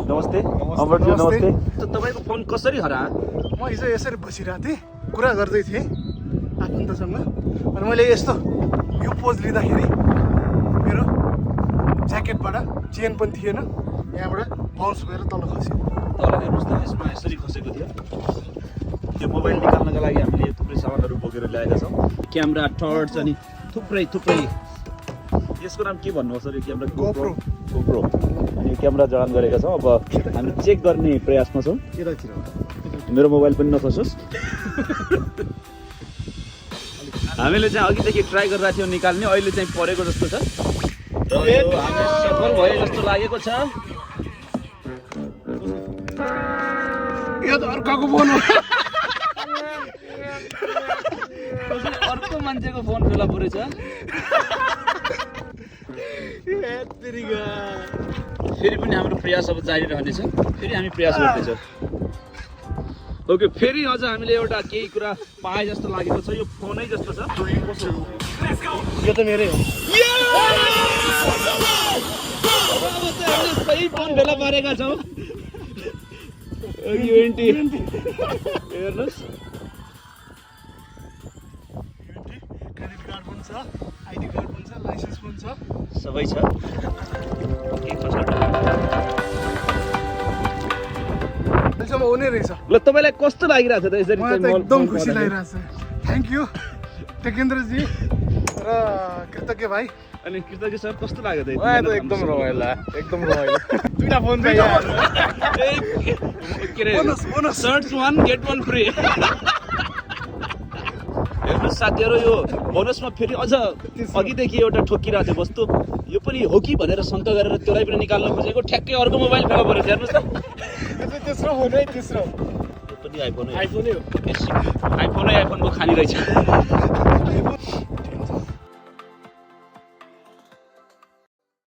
नमस्ते अमरज्यू नमस्ते तपाईको फोन कसरी हरा म हिजो यसरी बसिरहेको थिएँ कुरा गर्दै थिएँ आफन्तसँग अनि मैले यस्तो यो पोज लिँदाखेरि मेरो ज्याकेटबाट चेन पनि थिएन यहाँबाट बाउन्स भएर तल खस्यो तल हेर्नुहोस् त यसमा यसरी खसेको थियो त्यो मोबाइल निकाल्नका लागि हामीले थुप्रै सामानहरू बोकेर ल्याएका छौँ क्यामेरा टर्च अनि थुप्रै यसको नाम के भन्नुहोस् सर यो क्यामेरा गोप्रो अनि क्यामेरा जडान गरेका छौँ अब हामी चेक गर्ने प्रयासमा छौँ मेरो मोबाइल पनि नफसोस् हामीले चाहिँ अघिदेखि ट्राई गरिरहेको थियौँ निकाल्ने अहिले चाहिँ परेको जस्तो छ र हामी सफल भयो जस्तो लागेको छ यो त अर्काको फोन हो अर्को मान्छेको फोन फेला परेछ फेरि पनि हाम्रो प्रयास अब जारी रहनेछ फेरि हामी प्रयास गर्दैछौँ ओके फेरि अझ हामीले एउटा केही कुरा पाए जस्तो लागेको छ यो फोनै जस्तो छ यो त मेरै हो सही फोन फेला पारेका छौँ हेर्नुहोस् क्रेडिट कार्ड पनि छ आइडी कार्ड पनि छ लाइसेन्स पनि छ सबै छ अहिलेसम्म हुने रहेछ ल तपाईँलाई कस्तो लागिरहेको छ त यसरी मलाई त एकदम खुसी लागिरहेछ थ्याङ्क यू टेकेन्द्रजी र कृतज्ञ भाइ अनि कृतज्ञ सर कस्तो लाग्यो त एकदम रमाइलो दुईटा फोन के अरे search one get one free हेर्नुहोस् साथीहरू यो बोनसमा फेरि अझ अघिदेखि एउटा ठोकिरहेको थियो वस्तु यो पनि हो कि भनेर शङ्का गरेर त्यसलाई पनि निकाल्न खोजेको ठ्याक्कै अर्को मोबाइल फेला परेछ हेर्नुहोस् त तेस्रो फोन है तेस्रो यो पनि आइफोनै आइफोनै हो आइफोनको खानी रहेछ